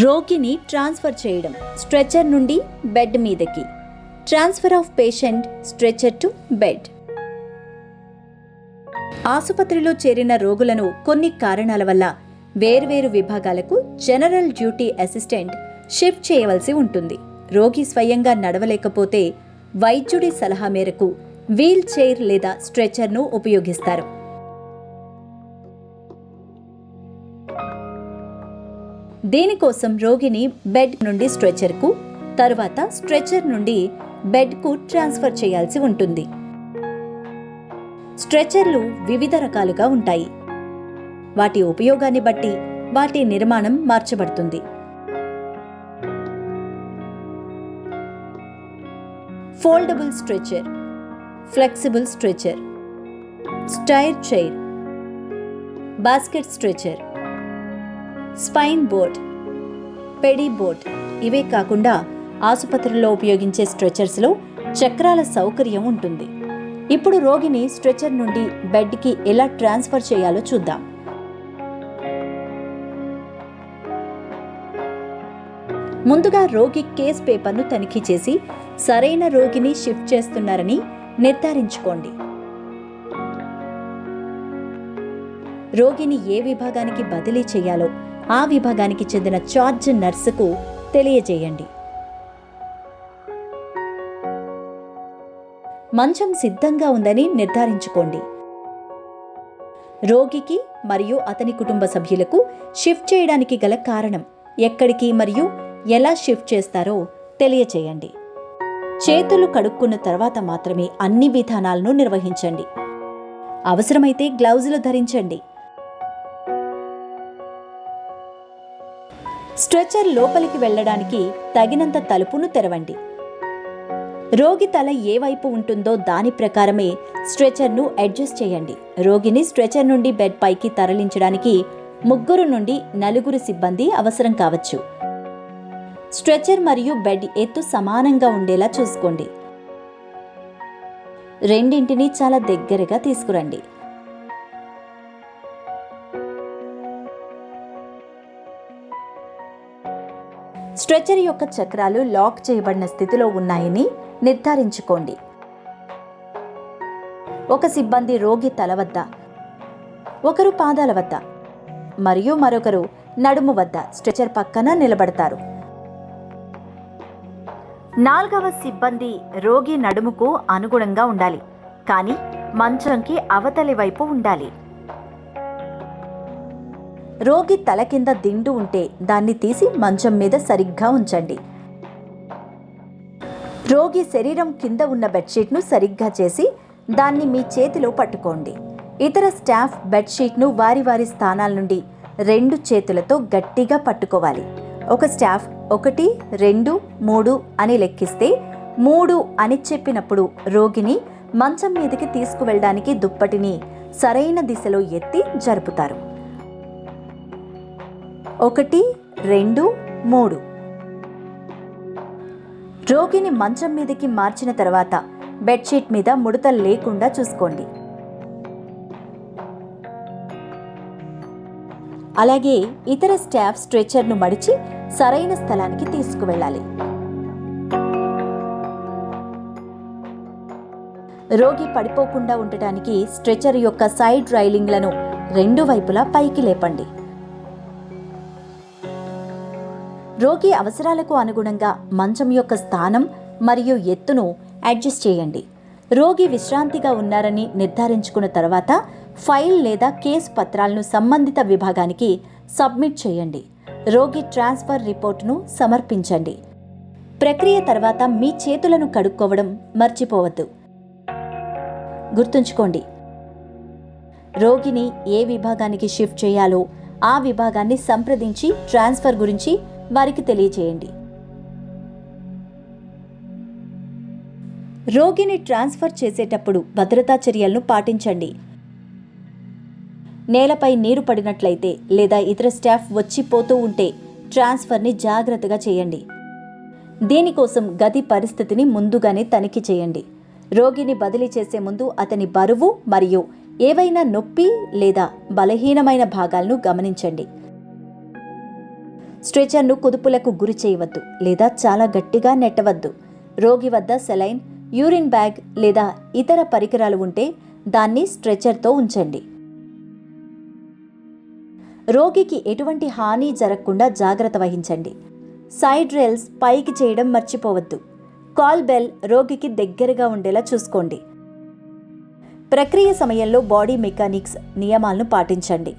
రోగిని ట్రాన్స్ఫర్ చేయడం, స్ట్రెచర్ నుండి బెడ్ మీదకి. Transfer of patient stretcher to bed. ఆసుపత్రిలో చేరిన రోగులను కొన్ని కారణాల వల్ల వేర్వేరు విభాగాలకు జనరల్ డ్యూటీ అసిస్టెంట్ షిఫ్ట్ చేయవలసి ఉంటుంది. రోగి స్వయంగా నడవలేకపోతే వైద్యుడి సలహా మేరకు వీల్ చైర్ లేదా స్ట్రెచర్ను ఉపయోగిస్తారు. దీనికోసం రోగిని బెడ్ నుండి స్ట్రెచర్కు, తరువాత స్ట్రెచర్ నుండి బెడ్కు ట్రాన్స్ఫర్ చేయాల్సి ఉంటుంది. స్ట్రెచర్లు వివిధ రకాలుగా ఉంటాయి. వాటి ఉపయోగాన్ని బట్టి వాటి నిర్మాణం మార్చబడుతుంది. Foldable stretcher, flexible stretcher, stair chair, basket stretcher, spine board, pedi board. ఇవే కాకుండా ఆసుపత్రుల్లో ఉపయోగించే స్ట్రెచర్స్లో చక్రాల సౌకర్యం ఉంటుంది. ఇప్పుడు రోగిని స్ట్రెచర్ నుండి బెడ్కి ఎలా ట్రాన్స్ఫర్ చేయాలో చూద్దాం. ముందుగా రోగి కేస్ పేపర్ను తనిఖీ చేసి సరైన రోగిని షిఫ్ట్ చేస్తున్నారని నిర్ధారించుకోండి. రోగిని ఏ విభాగానికి బదిలీ చేయాలో ఆ విభాగానికి చెందిన చార్జ్ నర్సుకు తెలియజేయండి. మంచం సిద్ధంగా ఉందని నిర్ధారించుకోండి. రోగికి మరియు అతని కుటుంబ సభ్యులకు షిఫ్ట్ చేయడానికి గల కారణం, ఎక్కడికి మరియు ఎలా షిఫ్ట్ చేస్తారో తెలియజేయండి. చేతులు కడుక్కున్న తర్వాత మాత్రమే అన్ని విధానాలను నిర్వహించండి. అవసరమైతే గ్లౌజులు ధరించండి. స్ట్రెచర్ లోపలికి వెళ్ళడానికి తగినంత తలుపును తెరవండి. రోగి తల ఏ వైపు ఉంటుందో దాని ప్రకారమే స్ట్రెచర్ను అడ్జస్ట్ చేయండి. రోగిని స్ట్రెచర్ నుండి బెడ్ పైకి తరలించడానికి 3 నుండి 4 సిబ్బంది అవసరం కావచ్చు. స్ట్రెచర్ మరియు బెడ్ ఎత్తు సమానంగా ఉండేలా చూసుకోండి. రెండింటినీ చాలా దగ్గరగా తీసుకురండి. స్ట్రెచర్ యొక్క చక్రాలు లాక్ చేయబడిన స్థితిలో ఉన్నాయని నిర్ధారించుకోండి. ఒక సిబ్బంది రోగి తల వద్ద, ఒకరు పాదాల వద్ద మరియు మరొకరు నడుము వద్ద స్ట్రెచర్ పక్కన నిలబడతారు. 4వ సిబ్బంది రోగి నడుముకు అనుగుణంగా ఉండాలి, కానీ మంచంకి అవతలి వైపు ఉండాలి. రోగి తల కింద దిండు ఉంటే దాన్ని తీసి మంచం మీద సరిగ్గా ఉంచండి. రోగి శరీరం కింద ఉన్న బెడ్షీట్ను సరిగ్గా చేసి దాన్ని మీ చేతిలో పట్టుకోండి. ఇతర స్టాఫ్ బెడ్షీట్ను వారి వారి స్థానాల నుండి 2 చేతులతో గట్టిగా పట్టుకోవాలి. ఒక స్టాఫ్ 1, 2, 3 అని లెక్కిస్తే 3 అని చెప్పినప్పుడు రోగిని మంచం మీదకి తీసుకువెళ్ళడానికి దుప్పటిని సరైన దిశలో ఎత్తి జరుపుతారు. 1, 2, 3. రోగిని మంచం మీదకి మార్చిన తర్వాత బెడ్షీట్ మీద ముడతలు లేకుండా చూసుకోండి. అలాగే ఇతర స్టాఫ్ స్ట్రెచర్ను మడిచి సరైన స్థలానికి తీసుకువెళ్ళాలి. రోగి పడిపోకుండా ఉండటానికి స్ట్రెచర్ యొక్క సైడ్ రైలింగ్లను 2 వైపులా పైకి లేపండి. రోగి అవసరాలకు అనుగుణంగా మంచం యొక్క స్థానం మరియు ఎత్తును అడ్జస్ట్ చేయండి. రోగి విశ్రాంతిగా ఉన్నారని నిర్ధారించుకున్న తర్వాత ఫైల్ లేదా కేసు పత్రాలను సంబంధిత విభాగానికి సబ్మిట్ చేయండి. రోగి ట్రాన్స్ఫర్ రిపోర్టును సమర్పించండి. ప్రక్రియ తర్వాత మీ చేతులను కడుక్కోవడం మర్చిపోవద్దు. గుర్తుంచుకోండి, రోగిని ఏ విభాగానికి షిఫ్ట్ చేయాలో ఆ విభాగాన్ని సంప్రదించి ట్రాన్స్ఫర్ గురించి వారికి తెలియజేయండి. రోగిని ట్రాన్స్ఫర్ చేసేటప్పుడు భద్రతా చర్యలను పాటించండి. నేలపై నీరు పడినట్లయితే లేదా ఇతర స్టాఫ్ వచ్చిపోతూ ఉంటే ట్రాన్స్ఫర్ని జాగ్రత్తగా చేయండి. దీనికోసం గది పరిస్థితిని ముందుగానే తనిఖీ చేయండి. రోగిని బదిలీ చేసే ముందు అతని బరువు మరియు ఏవైనా నొప్పి లేదా బలహీనమైన భాగాలను గమనించండి. స్ట్రెచర్ను కుదుపులకు గురి చేయవద్దు లేదా చాలా గట్టిగా నెట్టవద్దు. రోగి వద్ద సెలైన్, యూరిన్ బ్యాగ్ లేదా ఇతర పరికరాలు ఉంటే దాన్ని స్ట్రెచర్తో ఉంచండి. రోగికి ఎటువంటి హాని జరగకుండా జాగ్రత్త వహించండి. సైడ్ రైల్స్ పైకి చేయడం మర్చిపోవద్దు. కాల్ బెల్ రోగికి దగ్గరగా ఉండేలా చూసుకోండి. ప్రక్రియ సమయంలో బాడీ మెకానిక్స్ నియమాలను పాటించండి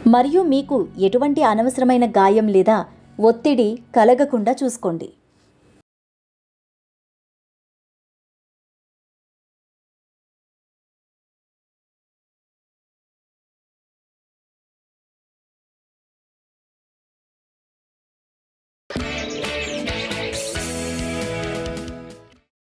మరియు మీకు ఎటువంటి అనవసరమైన గాయం లేదా ఒత్తిడి కలగకుండా చూసుకోండి.